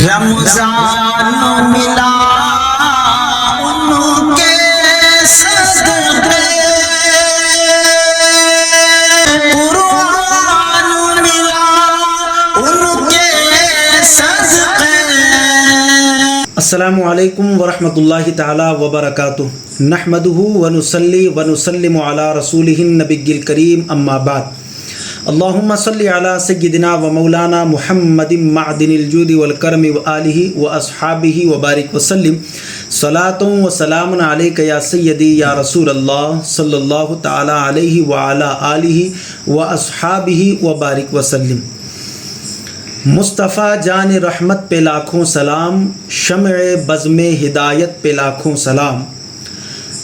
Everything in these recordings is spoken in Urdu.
رمضان ملا ان کے صدقے، قرآن ملا ان کے صدقے۔ السلام علیکم ورحمۃ اللہ تعالی وبرکاتہ، نحمدہ ونصلی ونسلم علی رسولہ النبی الکریم، اما بعد۔ اللہم صلی علی سیدنا و مولانا محمد معدن الجود والکرم وآلہ واصحابہ وبارک وسلم، صلاۃ و سلام علیک یا سیدی یا رسول اللہ صلی اللہ تعالی علیہ وعلی آلہ واصحابہ وبارک وسلم۔ مصطفیٰ جان رحمت پہ لاکھوں سلام، شمع بزم ہدایت پہ لاکھوں سلام۔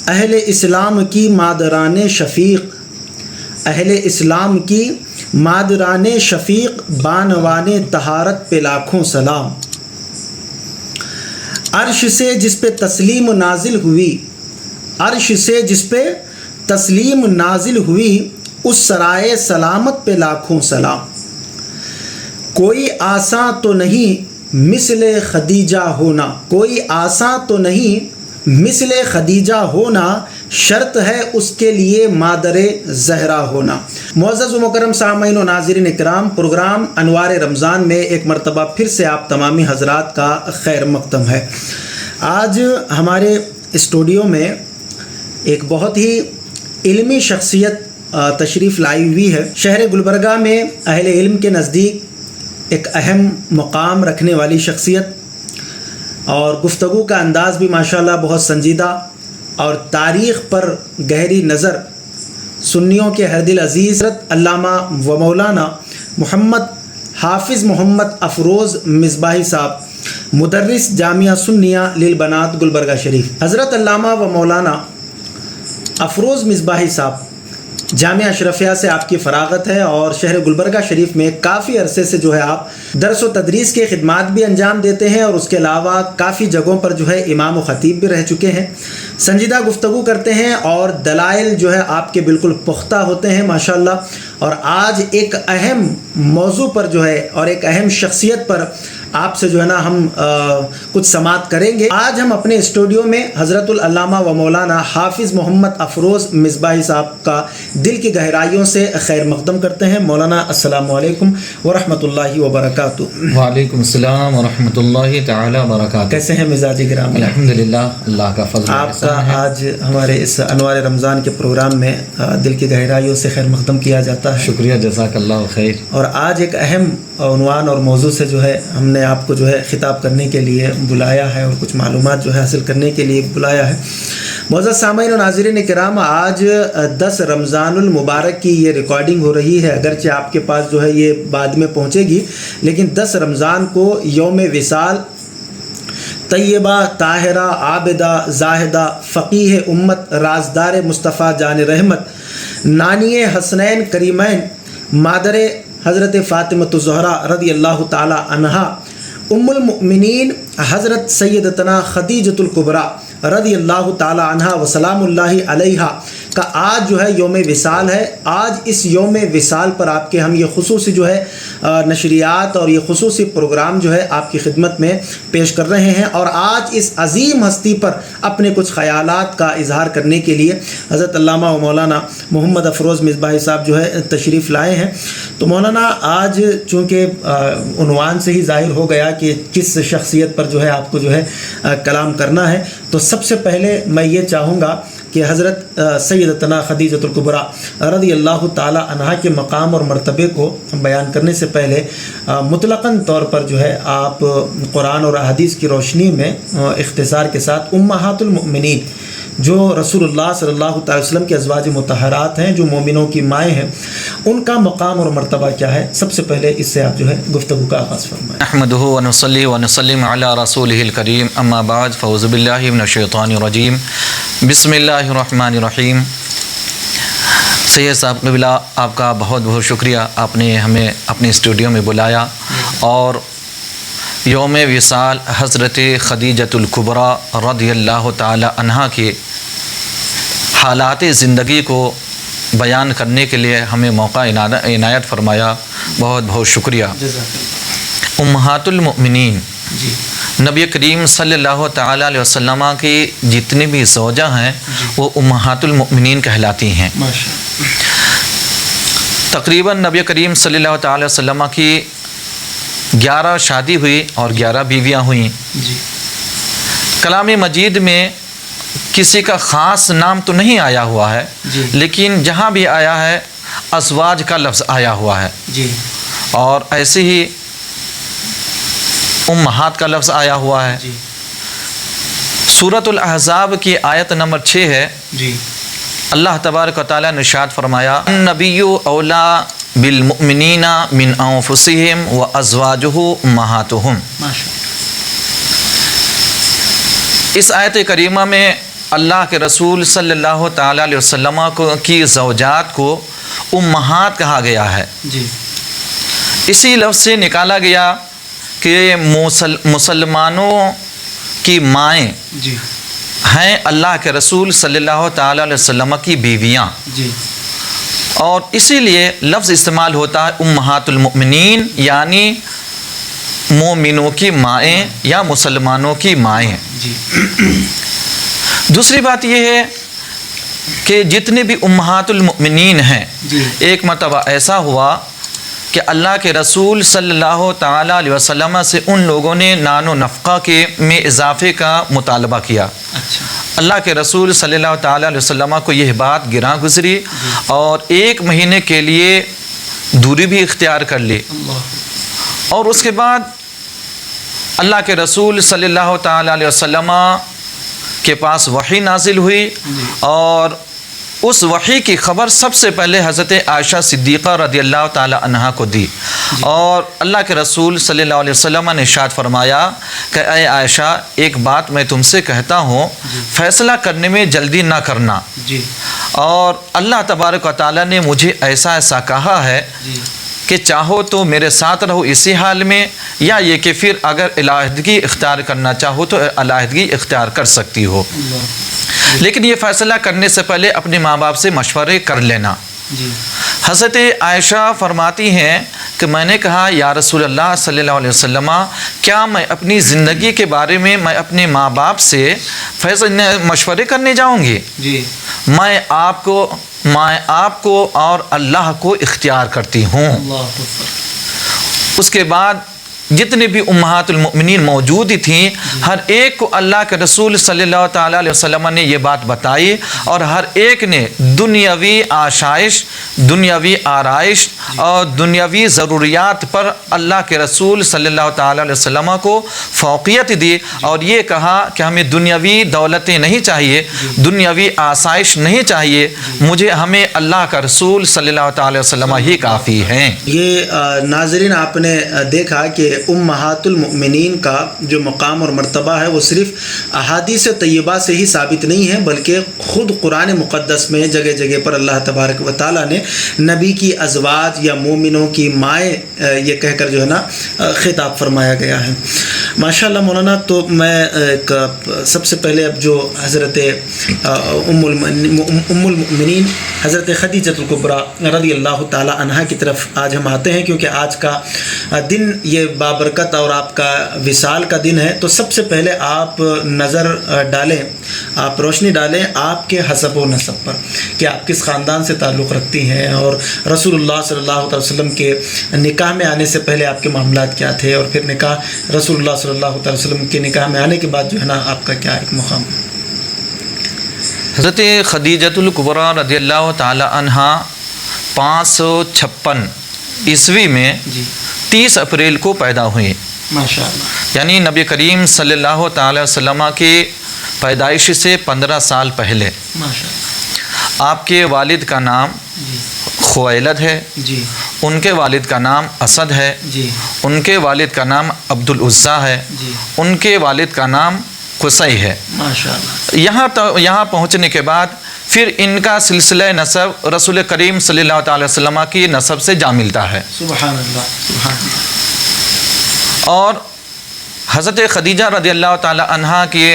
اہل اسلام کی مادران شفیق، اہل اسلام کی مادران شفیق، بانوان طہارت پہ لاکھوں سلام۔ عرش سے جس پہ تسلیم نازل ہوئی، عرش سے جس پہ تسلیم نازل ہوئی، اس سرائے سلامت پہ لاکھوں سلام۔ کوئی آساں تو نہیں مثل خدیجہ ہونا، کوئی آساں تو نہیں مثل خدیجہ ہونا، شرط ہے اس کے لیے مادر زہرا ہونا۔ معزز و مکرم سامعین و ناظرین اکرام، پروگرام انوار رمضان میں ایک مرتبہ پھر سے آپ تمامی حضرات کا خیر مقدم ہے۔ آج ہمارے اسٹوڈیو میں ایک بہت ہی علمی شخصیت تشریف لائی ہوئی ہے۔ شہر گلبرگہ میں اہل علم کے نزدیک ایک اہم مقام رکھنے والی شخصیت، اور گفتگو کا انداز بھی ماشاءاللہ بہت سنجیدہ اور تاریخ پر گہری نظر، سنیوں کے ہر دل عزیز حضرت علامہ و مولانا محمد حافظ محمد افروز مصباحی صاحب، مدرس جامعہ سنیہ للبنات گلبرگہ شریف۔ حضرت علامہ و مولانا افروز مصباحی صاحب، جامعہ اشرفیہ سے آپ کی فراغت ہے، اور شہر گلبرگہ شریف میں کافی عرصے سے جو ہے آپ درس و تدریس کے خدمات بھی انجام دیتے ہیں، اور اس کے علاوہ کافی جگہوں پر جو ہے امام و خطیب بھی رہ چکے ہیں۔ سنجیدہ گفتگو کرتے ہیں اور دلائل جو ہے آپ کے بالکل پختہ ہوتے ہیں ماشاءاللہ۔ اور آج ایک اہم موضوع پر جو ہے اور ایک اہم شخصیت پر آپ سے جو ہے نا ہم کچھ سماعت کریں گے۔ آج ہم اپنے اسٹوڈیو میں حضرت العلامہ و مولانا حافظ محمد افروز مصباحی صاحب کا دل کی گہرائیوں سے خیر مقدم کرتے ہیں۔ مولانا السلام علیکم ورحمۃ اللہ وبرکاتہ۔ وعلیکم السلام ورحمۃ اللہ تعالی وبرکاتہ۔ کیسے ہیں مزاج گرامی؟ الحمدللہ، اللہ کا فضل آپ کا آج ہمارے اس انوار رمضان کے پروگرام میں دل کی گہرائیوں سے خیر مقدم کیا جاتا ہے۔ شکریہ، جزاک اللہ خیر۔ اور آج ایک اہم عنوان اور موضوع سے جو ہے ہم نے آپ کو جو ہے خطاب کرنے کے لیے بلایا ہے، اور کچھ معلومات جو ہے حاصل کرنے کے لیے بلایا ہے۔ معزز سامعین و ناظرین کرام، آج 10 رمضان المبارک کی یہ ریکارڈنگ ہو رہی ہے، اگرچہ آپ کے پاس جو ہے یہ بعد میں پہنچے گی، لیکن 10 رمضان کو یوم وصال طیبہ طاہرہ عابدہ زاہدہ فقیہ امت رازدار مصطفیٰ جان رحمت نانی حسنین کریمین مادر حضرت فاطمۃ الزہرا رضی اللہ تعالی عنہا ام المؤمنین حضرت سیدتنا خدیجۃ الکبریٰ رضی اللہ تعالی عنہا وسلام اللہ علیہا کا آج جو ہے یوم وصال ہے۔ آج اس یوم وصال پر آپ کے ہم یہ خصوصی جو ہے نشریات اور یہ خصوصی پروگرام جو ہے آپ کی خدمت میں پیش کر رہے ہیں، اور آج اس عظیم ہستی پر اپنے کچھ خیالات کا اظہار کرنے کے لیے حضرت علامہ و مولانا محمد افروز مصباحی صاحب جو ہے تشریف لائے ہیں۔ تو مولانا، آج چونکہ عنوان سے ہی ظاہر ہو گیا کہ کس شخصیت پر جو ہے آپ کو جو ہے کلام کرنا ہے، تو سب سے پہلے میں یہ چاہوں گا کہ حضرت سیدتنا خدیجۃ الکبریٰ رضی اللہ تعالی عنہا کے مقام اور مرتبے کو بیان کرنے سے پہلے مطلقاً طور پر جو ہے آپ قرآن اور احادیث کی روشنی میں اختصار کے ساتھ امہات المؤمنین، جو رسول اللہ صلی اللہ تعالی وسلم کے ازواج مطہرات ہیں، جو مومنوں کی مائیں ہیں، ان کا مقام اور مرتبہ کیا ہے، سب سے پہلے اس سے آپ جو ہے گفتگو کا آغاز فرمائیں۔ نحمدہ ونصلی ونسلم علی رسولہ الکریم، اما بعد، فاعوذ باللہ من الشیطان الرجیم، بسم اللہ الرحمن الرحیم۔ سید صاحب قبلہ، آپ کا بہت بہت شکریہ، آپ نے ہمیں اپنے اسٹوڈیو میں بلایا، اور یوم وصال حضرت خدیجۃ الکبریٰ رضی اللہ تعالی عنہا کے حالات زندگی کو بیان کرنے کے لیے ہمیں موقع عنایت فرمایا، بہت بہت شکریہ۔ امہات المؤمنین جی نبی کریم صلی اللہ تعالیٰ علیہ وسلم کی جتنی بھی زوجہ ہیں وہ امہات المؤمنین کہلاتی ہیں. ماشاء تقریباً نبی کریم صلی اللہ تعالیٰ علیہ وسلم کی 11 شادی ہوئی اور 11 بیویاں ہوئیں. جی کلام مجید میں کسی کا خاص نام تو نہیں آیا ہوا ہے جی لیکن جہاں بھی آیا ہے ازواج کا لفظ آیا ہوا ہے جی اور ایسے ہی امہات کا لفظ آیا ہوا ہے. جی سورۃ الاحزاب کی آیت نمبر 6 ہے. جی اللہ تبارک و تعالیٰ نے ارشاد فرمایا النبی اولا بالمؤمنین من انفسہم وازواجہ امہاتہم. ماشاء اس آیت کریمہ میں اللہ کے رسول صلی اللہ تعالیٰ علیہ وسلم کی زوجات کو امہات کہا گیا ہے. جی اسی لفظ سے نکالا گیا کہ مسلمانوں کی مائیں جی ہیں اللہ کے رسول صلی اللہ تعالیٰ علیہ وسلم کی بیویاں جی اور اسی لیے لفظ استعمال ہوتا ہے امہات المؤمنین یعنی مومنوں کی مائیں یا مسلمانوں کی مائیں. جی دوسری بات یہ ہے کہ جتنے بھی امہات المؤمنین ہیں جی ایک مرتبہ ایسا ہوا کہ اللہ کے رسول صلی اللہ تعالیٰ علیہ وسلم سے ان لوگوں نے نان و نفقہ میں اضافے کا مطالبہ کیا. اچھا اللہ کے رسول صلی اللہ تعالیٰ علیہ وسلم کو یہ بات گراں گزری اور 1 مہینے کے لیے دوری بھی اختیار کر لی. اللہ اور اس کے بعد اللہ کے رسول صلی اللہ تعالیٰ علیہ وسلم کے پاس وحی نازل ہوئی اور اس وحی کی خبر سب سے پہلے حضرت عائشہ صدیقہ رضی اللہ تعالی عنہا کو دی اور اللہ کے رسول صلی اللہ علیہ وسلم نے ارشاد فرمایا کہ اے عائشہ ایک بات میں تم سے کہتا ہوں فیصلہ کرنے میں جلدی نہ کرنا. جی اور اللہ تبارک و تعالی نے مجھے ایسا کہا ہے جی کہ چاہو تو میرے ساتھ رہو اسی حال میں یا یہ کہ پھر اگر علیحدگی اختیار کرنا چاہو تو علیحدگی اختیار کر سکتی ہو لیکن یہ فیصلہ کرنے سے پہلے اپنے ماں باپ سے مشورے کر لینا. جی حضرت عائشہ فرماتی ہیں کہ میں نے کہا یا رسول اللہ صلی اللہ علیہ وسلم کیا میں اپنی زندگی کے بارے میں اپنے ماں باپ سے مشورے کرنے جاؤں گی؟ جی میں آپ کو اور اللہ کو اختیار کرتی ہوں. اللہ اکبر. اس کے بعد جتنے بھی امہات المؤمنین موجود تھیں ہر ایک کو اللہ کے رسول صلی اللہ تعالیٰ علیہ وسلم نے یہ بات بتائی اور ہر ایک نے دنیاوی آشائش دنیاوی آرائش اور دنیاوی ضروریات پر اللہ کے رسول صلی اللہ تعالیٰ علیہ وسلم کو فوقیت دی اور یہ کہا کہ ہمیں دنیاوی دولتیں نہیں چاہیے دنیاوی آسائش نہیں چاہیے ہمیں اللہ کا رسول صلی اللہ تعالیٰ علیہ وسلم ہی کافی ہیں. یہ ناظرین آپ نے دیکھا کہ امہات المؤمنین کا جو مقام اور مرتبہ ہے وہ صرف احادیث طیبہ سے ہی ثابت نہیں ہے بلکہ خود قرآن مقدس میں جگہ جگہ پر اللہ تبارک و تعالیٰ نے نبی کی ازواج یا مومنوں کی مائیں یہ کہہ کر جو ہے نا خطاب فرمایا گیا ہے. ماشاءاللہ مولانا. تو میں سب سے پہلے اب جو حضرت ام المؤمنین حضرت خدیجہ الکبریٰ رضی اللہ تعالی عنہا کی طرف آج ہم آتے ہیں کیونکہ آج کا دن یہ بابرکت اور آپ کا وصال کا دن ہے. تو سب سے پہلے آپ نظر ڈالیں آپ روشنی ڈالیں آپ کے حسب و نسب پر کہ آپ کس خاندان سے تعلق رکھتی ہیں اور رسول اللہ صلی اللہ علیہ وسلم کے نکاح میں آنے سے پہلے آپ کے معاملات کیا تھے اور پھر نکاح رسول اللہ صلی اللہ علیہ وسلم کے نکاح میں آنے کے بعد جو ہے نا آپ کا کیا ایک مقام ہے. حضرت خدیجۃ الکبریٰ رضی اللہ تعالی عنہا 556 عیسوی میں 30 اپریل کو پیدا ہوئی. ماشاءاللہ. یعنی نبی کریم صلی اللہ تعالی وسلم کی پیدائش سے 15 سال پہلے. ماشاءاللہ. آپ کے والد کا نام خویلد ہے جی ان کے والد کا نام اسد ہے جی ان کے والد کا نام عبد العزیٰ ہے جی ان کے والد کا نام قصی ہے. ماشاءاللہ. یہاں پہنچنے کے بعد پھر ان کا سلسلہ نسب رسول کریم صلی اللہ تعالی وسلم کی نسب سے جا ملتا ہے. سبحان اللہ سبحان اللہ. اور حضرت خدیجہ رضی اللہ تعالی عنہا کی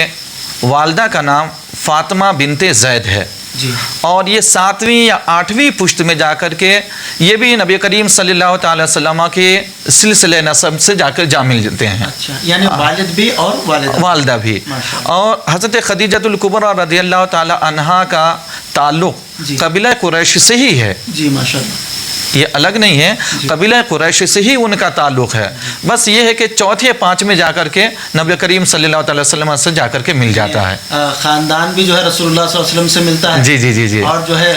والدہ کا نام فاطمہ بنت زید ہے. جی اور یہ 7ویں یا 8ویں پشت میں جا کر کے یہ بھی نبی کریم صلی اللہ تعالی وسلم کے سلسلے نسب سے جا کر جا ملتے ہیں. اچھا یعنی والد بھی اور والدہ بھی. اور حضرت خدیجہ الکبریٰ رضی اللہ تعالی عنہا کا تعلق قبیلہ قریش سے ہی ہے. جی ماشاء اللہ. یہ الگ نہیں ہے, قبیلہ قریش سے ہی ان کا تعلق ہے. بس یہ ہے کہ چوتھے 5 میں جا کر کے نبی کریم صلی اللہ تعالی وسلم سے جا کر کے مل جاتا ہے. خاندان بھی جو ہے رسول اللہ صلی اللہ علیہ وسلم سے ملتا ہے. جی جی جی جی. اور جو ہے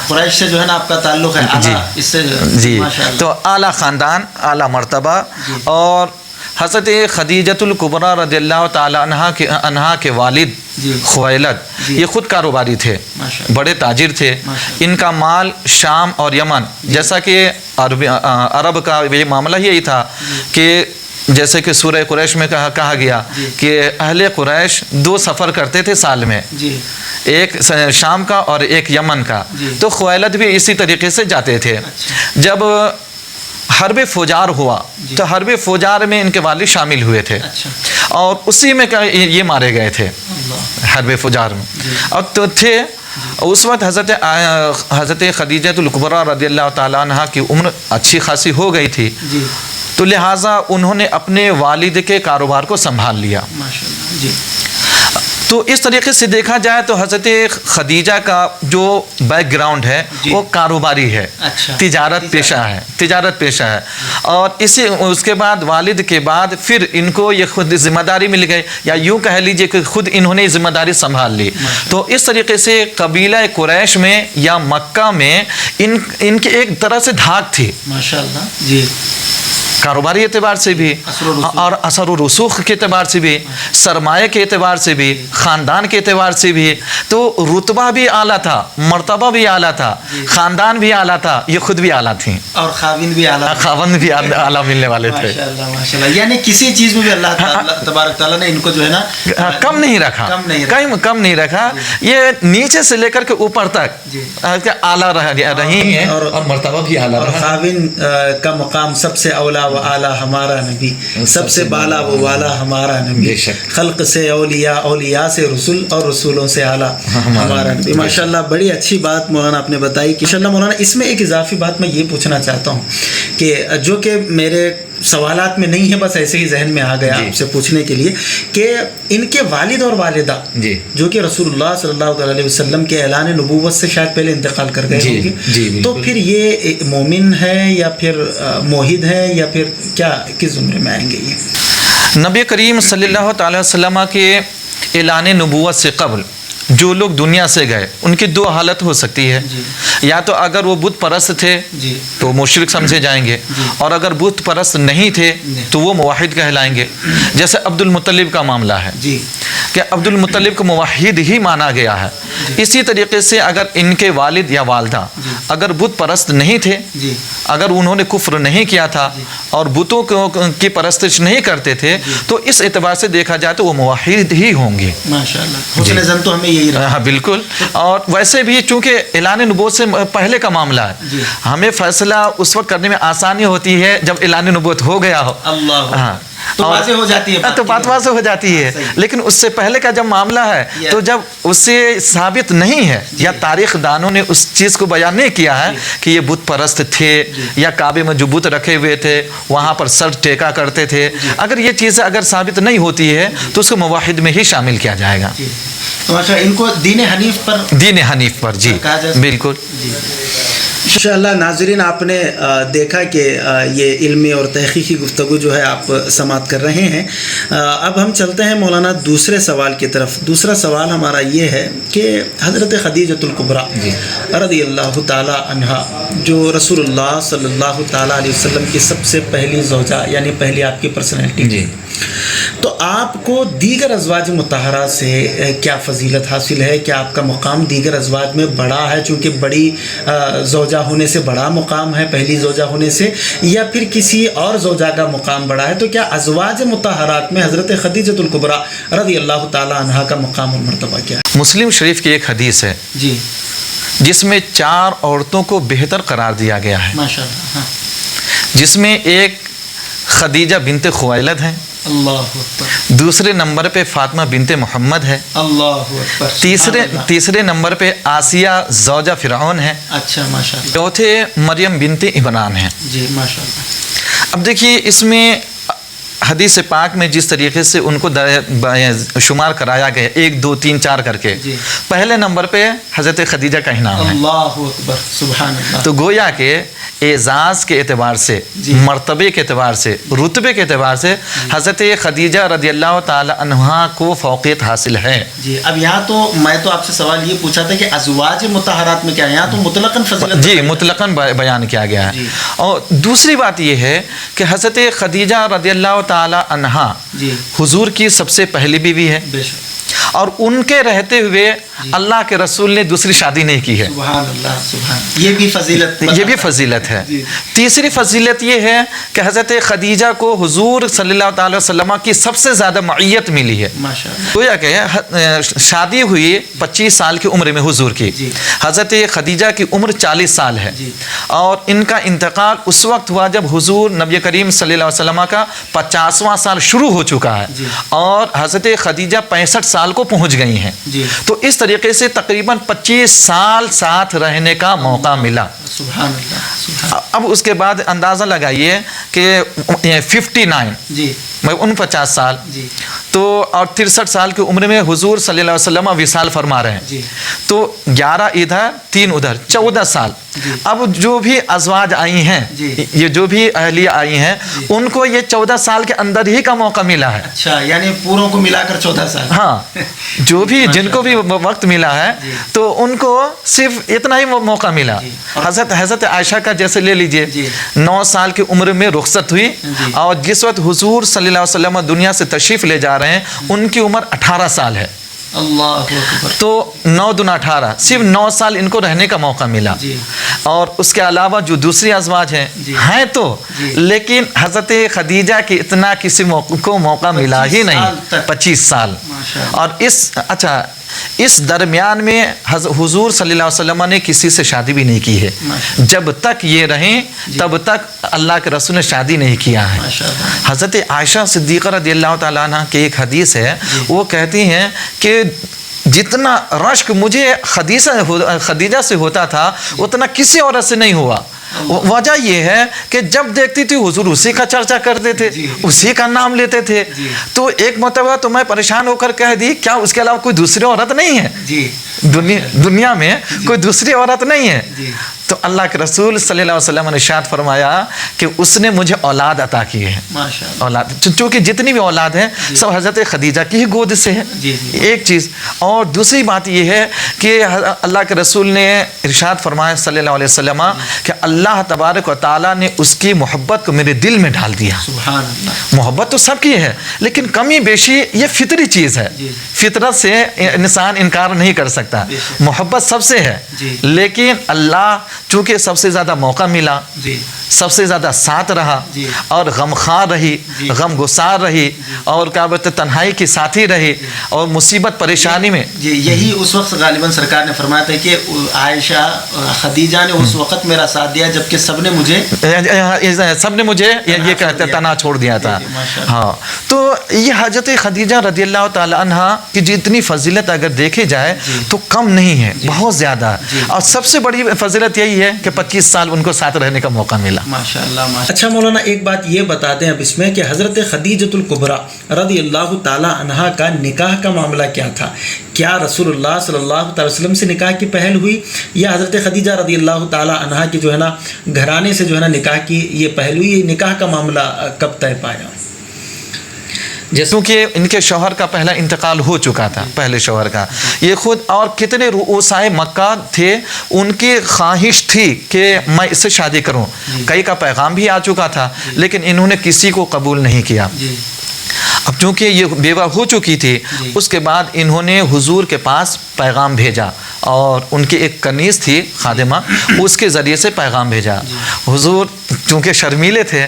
قریش سے جو ہے نا آپ کا تعلق ہے جی اس سے. جی تو اعلیٰ خاندان, اعلیٰ مرتبہ. اور حضرت خدیجۃ الکبریٰ رضی اللہ تعالی عنہا کے والد خویلد یہ خود کاروباری تھے, بڑے تاجر تھے. ان کا مال شام اور یمن, جیسا کہ عرب کا یہ معاملہ یہی تھا کہ جیسے کہ سورہ قریش میں کہا گیا کہ اہل قریش 2 سفر کرتے تھے سال میں, ایک شام کا اور ایک یمن کا. تو خویلد بھی اسی طریقے سے جاتے تھے. جب حرب فوجار ہوا تو حرب فوجار میں ان کے والد شامل ہوئے تھے اور اسی میں یہ مارے گئے تھے حرب فوجار میں. اور تو تھے اس وقت حضرت خدیجہ الکبریٰ رضی اللہ تعالیٰ عنہ کی عمر اچھی خاصی ہو گئی تھی, تو لہٰذا انہوں نے اپنے والد کے کاروبار کو سنبھال لیا. تو اس طریقے سے دیکھا جائے تو حضرت خدیجہ کا جو بیک گراؤنڈ ہے وہ کاروباری ہے, تجارت پیشہ ہے. اور اس کے بعد والد کے بعد پھر ان کو یہ خود ذمہ داری مل گئی, یا یوں کہہ لیجئے کہ خود انہوں نے ذمہ داری سنبھال لی. تو اس طریقے سے قبیلہ قریش میں یا مکہ میں ان کی ایک طرح سے دھاک تھی ماشاءاللہ. جی کاروباری اعتبار سے بھی اور اثر و رسوخ کے اعتبار سے بھی, سرمایہ کے اعتبار سے بھی, خاندان کے اعتبار سے بھی. تو رتبہ بھی اعلیٰ تھا, مرتبہ بھی اعلیٰ تھا, خاندان بھی اعلیٰ تھا, یہ خود بھی اعلیٰ تھیں اور خاوند بھی اعلیٰ ملنے والے تھے. ماشاءاللہ. یعنی کسی چیز میں بھی اللہ تبارک تعالیٰ نے ان کو جو ہے نا کم نہیں رکھا. یہ نیچے سے لے کر کے اوپر تک اعلیٰ رہی ہیں اور مرتبہ بھی اعلیٰ رہا. خاوند کا مقام سب سے اولا و اعلیٰ ہمارا نبی, سب سے بالا و والا ہمارا نبی, خلق سے اولیاء سے رسول اور رسولوں سے اعلیٰ ہمارا نبی. ماشاءاللہ بڑی اچھی بات مولانا آپ نے بتائی. کہ انشاءاللہ مولانا اس میں ایک اضافی بات میں یہ پوچھنا چاہتا ہوں کہ جو کہ میرے سوالات میں نہیں ہے, بس ایسے ہی ذہن میں آ گیا آپ سے پوچھنے کے لیے, کہ ان کے والد اور والدہ جو کہ رسول اللہ صلی اللہ علیہ وسلم کے اعلان نبوت سے شاید پہلے انتقال کر گئے ہوں گے, تو پھر یہ مومن ہے یا پھر موحد ہے یا پھر کیا کس زمرے میں آئیں گے؟ یہ نبی کریم صلی اللہ تعالی وسلم کے اعلان نبوت سے قبل جو لوگ دنیا سے گئے ان کی 2 حالت ہو سکتی ہے. یا تو اگر وہ بت پرست تھے تو مشرک سمجھے جائیں گے, اور اگر بت پرست نہیں تھے تو وہ موحد کہلائیں گے. جیسے عبد المطلب کا معاملہ ہے کہ عبد المطلب کو موحد ہی مانا گیا ہے. اسی طریقے سے اگر ان کے والد یا والدہ اگر بت پرست نہیں تھے, اگر انہوں نے کفر نہیں کیا تھا اور بتوں کی پرستش نہیں کرتے تھے, تو اس اعتبار سے دیکھا جائے تو وہ موحد ہی ہوں گے. ماشاءاللہ. حسن زن تو ہمیں یہی رہا. ہاں بالکل. اور ویسے بھی چونکہ اعلان نبوت سے پہلے کا معاملہ ہے, ہمیں فیصلہ اس وقت کرنے میں آسانی ہوتی ہے جب اعلان نبوت ہو گیا ہو. ہاں تو واضح ہو جاتی ہے, تو بات واضح ہو جاتی ہے. لیکن اس سے پہلے کا جب معاملہ ہے تو جب اس سے ثابت نہیں ہے یا تاریخ دانوں نے اس چیز کو بیان نہیں کیا ہے کہ یہ بت پرست تھے یا کعبے میں جو بت رکھے ہوئے تھے وہاں پر سر ٹیکا کرتے تھے, اگر یہ چیزیں اگر ثابت نہیں ہوتی ہے تو اس کو موحد میں ہی شامل کیا جائے گا. ان کو دین حنیف پر جی بالکل. انشاءاللہ ناظرین آپ نے دیکھا کہ یہ علمی اور تحقیقی گفتگو جو ہے آپ سماعت کر رہے ہیں. اب ہم چلتے ہیں مولانا دوسرے سوال کی طرف. دوسرا سوال ہمارا یہ ہے کہ حضرت خدیجۃ الکبریٰ رضی اللہ تعالی عنہا جو رسول اللہ صلی اللہ تعالی علیہ وسلم کی سب سے پہلی زوجہ یعنی پہلی آپ کی پرسنالٹی, تو آپ کو دیگر ازواج مطہرات سے کیا فضیلت حاصل ہے؟ کیا آپ کا مقام دیگر ازواج میں بڑا ہے چونکہ بڑی زوجہ ہونے سے بڑا مقام ہے پہلی زوجہ ہونے سے, یا پھر کسی اور زوجہ کا مقام بڑا ہے؟ تو کیا ازواج مطہرات میں حضرت خدیجۃ الکبریٰ رضی اللہ تعالی عنہا کا مقام اور مرتبہ کیا ہے؟ مسلم شریف کی ایک حدیث ہے جس میں 4 عورتوں کو بہتر قرار دیا گیا ہے. ماشاءاللہ. جس میں ایک خدیجہ بنت خویلد ہیں, اللہ اکبر، دوسرے نمبر پہ فاطمہ بنت محمد ہے، اللہ اکبر، تیسرے نمبر پہ آسیہ زوجہ فرعون ہے، اچھا ماشاء اللہ، چوتھے مریم بنت عمران ہے۔ جی ماشاء اللہ، اب دیکھیے اس میں حدیث پاک میں جس طریقے سے ان کو شمار کرایا گیا 1 2 3 4 کر کے، جی، پہلے نمبر پہ حضرت خدیجہ کا ہی نام ہے۔ اللہ اکبر، سبحان اللہ، تو گویا کہ اعزاز کے اعتبار سے، جی، مرتبے کے اعتبار سے، رتبے کے اعتبار سے حضرت خدیجہ رضی اللہ تعالی عنہا کو فوقیت حاصل ہے۔ جی، اب یہاں تو میں تو آپ سے سوال یہ پوچھا تھا کہ ازواج مطہرات میں کیا ہے، یہاں تو مطلقاً فضیلت، جی مطلقاً بیان کیا گیا ہے۔ جی، اور دوسری بات یہ ہے کہ حضرت خدیجہ رضی اللہ تعالی عنہا جی، حضور کی سب سے پہلی بیوی ہے، بے شک، اور ان کے رہتے ہوئے اللہ کے رسول نے دوسری شادی نہیں کی ہے، سبحان اللہ، سبحان، یہ بھی فضیلت، یہ بھی فضیلت ہے۔ جی، تیسری فضیلت یہ ہے کہ حضرت خدیجہ کو حضور صلی اللہ تعالی وسلم کی سب سے زیادہ معیت ملی ہے۔ ماشاء اللہ، گویا کہ شادی ہوئی 25 سال کی عمر میں حضور کی، جی، حضرت خدیجہ کی عمر 40 سال ہے، جی، اور ان کا انتقال اس وقت ہوا جب حضور نبی کریم صلی اللہ علیہ وسلم کا 50واں سال شروع ہو چکا ہے، جی، اور حضرت خدیجہ 65 سال کو پہنچ گئی ہیں۔ جی، تو اس طریقے سے تقریباً 25 سال ساتھ رہنے کا موقع ملا۔ سبحان اللہ، سبحان، اب اس کے بعد اندازہ لگائیے کہ 59 جی، 49 سال، جی، تو اور 63 سال کی عمر میں حضور صلی اللہ علیہ وسلم وصال فرما رہے ہیں، جی، تو 11 ادھر 3 ادھر 14 سال۔ جی، اب جو بھی ازواج آئی ہیں، جی، یہ جو بھی اہلیہ آئی ہیں، جی، ان کو یہ 14 سال کے اندر ہی کا موقع ملا ہے۔ اچھا، یعنی پوروں کو ملا کر 14 سال، ہاں، جو بھی جن کو بھی وقت ملا ہے، جی، تو ان کو صرف اتنا ہی موقع ملا۔ جی، حضرت عائشہ کا جیسے لے لیجئے، جی، 9 سال کی عمر میں رخصت ہوئی، جی، اور جس وقت حضور صلی اللہ علیہ وسلم دنیا سے تشریف لے جا رہے ہیں ان کی عمر 18 سال ہے، اللہ اکبر، تو 9 دنا 18، صرف 9 سال ان کو رہنے کا موقع ملا۔ جی، اور اس کے علاوہ جو دوسری ازواج ہیں، جی، ہیں تو، جی، لیکن حضرت خدیجہ کی اتنا کسی کو موقع ملا ہی 25 نہیں، سال تک۔ 25 سال۔ ماشاء اللہ، اور اس درمیان میں حضور صلی اللہ علیہ وسلم نے کسی سے شادی بھی نہیں کی ہے، ماشاء جب تک یہ رہیں تب تک اللہ کے رسول نے شادی نہیں کیا ہے۔ ماشاء اللہ، حضرت عائشہ صدیقہ رضی اللہ تعالیٰ عنہ کی ایک حدیث ہے، وہ کہتی ہیں کہ جتنا رشک مجھے خدیجہ سے ہوتا تھا اتنا کسی عورت سے نہیں ہوا۔ وجہ یہ ہے کہ جب دیکھتی تھی حضور اسی کا چرچا کرتے تھے، جی، اسی کا نام لیتے تھے، جی، تو ایک مرتبہ تو میں پریشان ہو کر کہہ دی کیا اس کے علاوہ کوئی دوسری عورت نہیں ہے؟ جی، دنیا میں کوئی دوسری عورت نہیں ہے؟ جی، تو اللہ کے رسول صلی اللہ علیہ وسلم نے ارشاد فرمایا کہ اس نے مجھے اولاد عطا کی ہے۔ ماشاء اللہ، اولاد چونکہ جتنی بھی اولاد ہیں سب حضرت خدیجہ کی ہی گود سے ہے، جی، جی، ایک چیز۔ اور دوسری بات یہ ہے کہ اللہ کے رسول نے ارشاد فرمایا صلی اللہ علیہ وسلم کہ اللہ تبارک و تعالیٰ نے اس کی محبت کو میرے دل میں ڈال دیا۔ سبحان اللہ، محبت تو سب کی ہے، لیکن کمی بیشی یہ فطری چیز ہے، جی، فطرت سے انسان انکار نہیں کر سکتا، بے شک، محبت سب سے ہے، جی، لیکن اللہ چونکہ سب سے زیادہ موقع ملا، جی، سب سے زیادہ ساتھ رہا، جی، اور غمخوار رہی، جی، غم گسار رہی، اور کیا بولتے تنہائی کی ساتھی رہی، اور مصیبت پریشانی میں، جی، یہی اس وقت غالباً سرکار نے فرمایا تھا کہ عائشہ خدیجہ نے اس وقت میرا ساتھ دیا جبکہ سب نے مجھے یہ کہتے تنا چھوڑ دیا تھا۔ ہاں، تو یہ حضرت خدیجہ رضی اللہ تعالی عنہا کی جتنی فضیلت اگر دیکھے جائے تو کم نہیں ہے، بہت زیادہ، اور سب سے بڑی فضیلت یہی ہے کہ 25 سال ان کو ساتھ رہنے کا موقع ملا۔ ماشاء اللہ۔ اچھا مولانا، ایک بات یہ بتا دیں اب اس میں کہ حضرت خدیجۃ الکبریٰ رضی اللہ تعالی عنہا کا نکاح کا معاملہ کیا تھا؟ کیا رسول اللہ صلی اللہ تعالی وسلم سے نکاح کی پہل ہوئی، یا حضرت خدیجہ رضی اللہ تعالی عنہا کی جو ہے نا گھرانے سے جو ہے نا نکاح کی یہ پہل ہوئی؟ یہ نکاح کا معاملہ کب طے پایا؟ جیسوں کہ ان کے شوہر کا پہلا انتقال ہو چکا تھا، پہلے شوہر کا، یہ خود اور کتنے رؤسائے مکہ تھے ان کی خواہش تھی کہ میں اس سے شادی کروں، کئی کا پیغام بھی آ چکا تھا، لیکن انہوں نے کسی کو قبول نہیں کیا۔ اب چونکہ یہ بیوہ ہو چکی تھی، اس کے بعد انہوں نے حضور کے پاس پیغام بھیجا، اور ان کی ایک کنیز تھی خادمہ، اس کے ذریعے سے پیغام بھیجا۔ حضور چونکہ شرمیلے تھے،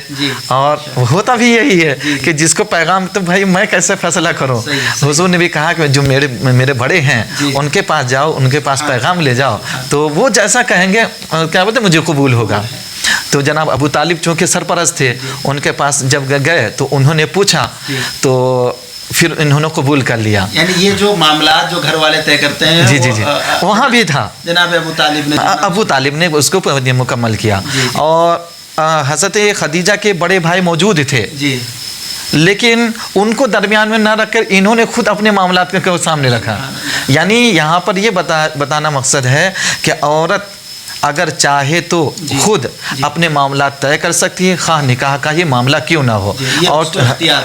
اور ہوتا بھی یہی ہے کہ جس کو پیغام، تو بھائی میں کیسے فیصلہ کروں، حضور نے بھی کہا کہ جو میرے بڑے ہیں ان کے پاس جاؤ، ان کے پاس پیغام لے جاؤ، تو وہ جیسا کہیں گے کیا بولتے مجھے قبول ہوگا۔ تو جناب ابو طالب چونکہ سرپرست تھے، ان کے پاس جب گئے تو انہوں نے پوچھا تو پھر انہوں نے قبول کر لیا. یعنی یہ جو معاملات جو گھر والے طے کرتے ہیں جی جی جی وہاں بھی تھا جناب ابو طالب نے اس کو مکمل کیا. اور حضرت خدیجہ کے بڑے بھائی موجود تھے جی، لیکن ان کو درمیان میں نہ رکھ کر انہوں نے خود اپنے معاملات کو سامنے رکھا. یعنی یہاں پر یہ بتانا مقصد ہے کہ عورت اگر چاہے تو خود اپنے معاملات طے کر سکتی ہے، خواہ نکاح کا یہ معاملہ کیوں نہ ہو، اور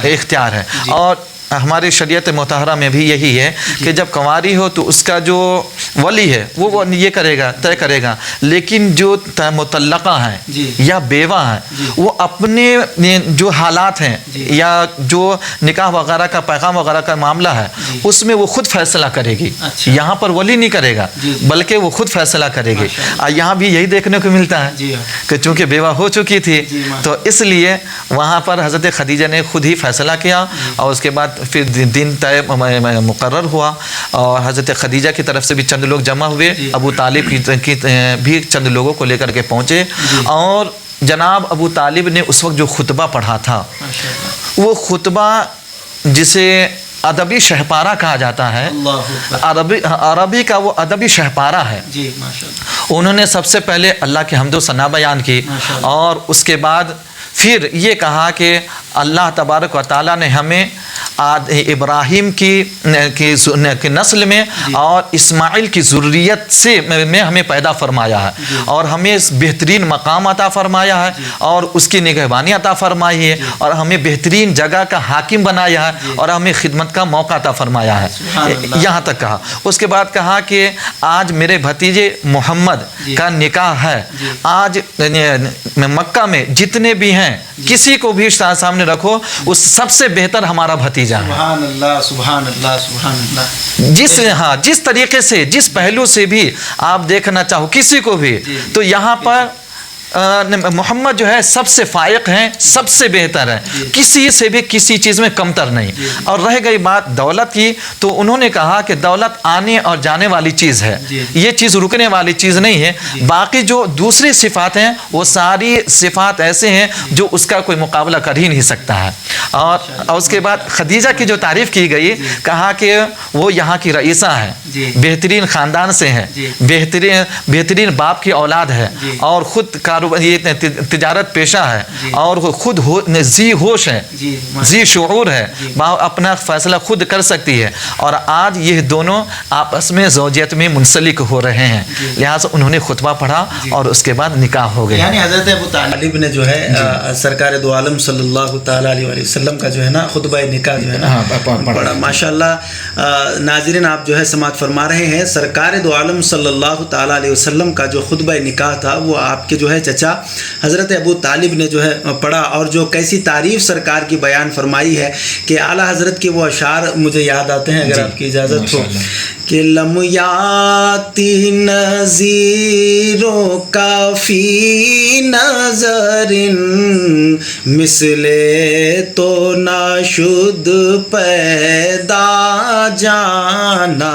اختیار ہے. اور ہماری شریعت مطہرہ میں بھی یہی ہے کہ جب کنواری ہو تو اس کا جو ولی ہے وہ یہ کرے گا، طے کرے گا. لیکن جو مطلقہ ہیں یا بیوہ ہیں وہ اپنے جو حالات ہیں یا جو نکاح وغیرہ کا پیغام وغیرہ کا معاملہ ہے اس میں وہ خود فیصلہ کرے گی. یہاں پر ولی نہیں کرے گا بلکہ وہ خود فیصلہ کرے گی. یہاں بھی یہی دیکھنے کو ملتا ہے کہ چونکہ بیوہ ہو چکی تھی تو اس لیے وہاں پر حضرت خدیجہ نے خود ہی فیصلہ کیا، اور اس کے بعد پھر دن طے مقرر ہوا. اور حضرت خدیجہ کی طرف سے بھی چند لوگ جمع ہوئے، ابو طالب کی بھی چند لوگوں کو لے کر کے پہنچے. اور جناب ابو طالب نے اس وقت جو خطبہ پڑھا تھا وہ خطبہ جسے ادبی شہپارہ کہا جاتا ہے، عربی کا وہ ادبی شہپارہ ہے. انہوں نے سب سے پہلے اللہ کی حمد و ثنا بیان کی، اور اس کے بعد پھر یہ کہا کہ اللہ تبارک و تعالیٰ نے ہمیں ابراہیم کی نسل میں اور اسماعیل کی ذریت سے میں ہمیں پیدا فرمایا ہے، اور ہمیں بہترین مقام عطا فرمایا ہے، اور اس کی نگہبانی عطا فرمائی ہے، اور ہمیں بہترین جگہ کا حاکم بنایا ہے، اور ہمیں خدمت کا موقع عطا فرمایا ہے. یہاں تک کہا. اس کے بعد کہا کہ آج میرے بھتیجے محمد کا نکاح ہے. آج مکہ میں جتنے بھی ہیں کسی کو بھی سامنے رکھو، اس سب سے بہتر ہمارا بھتیجا ہے. سبحان اللہ سبحان اللہ سبحان اللہ. جس طریقے سے جس پہلو سے بھی آپ دیکھنا چاہو کسی کو بھی، تو یہاں پر محمد جو ہے سب سے فائق ہیں، سب سے بہتر ہے، کسی سے بھی کسی چیز میں کمتر نہیں. اور رہ گئی بات دولت کی، تو انہوں نے کہا کہ دولت آنے اور جانے والی چیز ہے، یہ چیز رکنے والی چیز نہیں ہے. باقی جو دوسری صفات ہیں وہ ساری صفات ایسے ہیں جو اس کا کوئی مقابلہ کر ہی نہیں سکتا ہے. اور اس کے بعد خدیجہ کی جو تعریف کی گئی، کہا کہ وہ یہاں کی رئیسہ ہے، بہترین خاندان سے ہے، بہترین باپ کی اولاد ہے، اور خود یہ تجارت پیشہ ہے، اور خود ذی ہوش ہے، ذی شعور ہے، اپنا فیصلہ خود کر سکتی ہے. اور آج یہ دونوں آپس میں زوجیت میں منسلک ہو رہے ہیں. لہٰذا انہوں نے خطبہ پڑھا اور اس کے بعد نکاح ہو گیا. یعنی حضرت ابو طالب نے جو ہے سرکار دو عالم صلی اللہ تعالیٰ علیہ وسلم کا جو ہے نا خطبہ نکاح جو ہے نا پڑھا. ماشاء اللہ ناظرین آپ جو ہے سماعت فرما رہے ہیں، سرکار دو عالم صلی اللہ تعالیٰ علیہ وسلم کا جو خطبہ نکاح تھا وہ آپ کے جو ہے چچا حضرت ابو طالب نے جو ہے پڑھا. اور جو کیسی تعریف سرکار کی بیان فرمائی ہے کہ اعلیٰ حضرت کے وہ اشعار مجھے یاد آتے ہیں، اگر آپ کی اجازت ہو، کہ لم یاتی نذیروں کا فی نظر مثل تو ناشد پیدا جانا،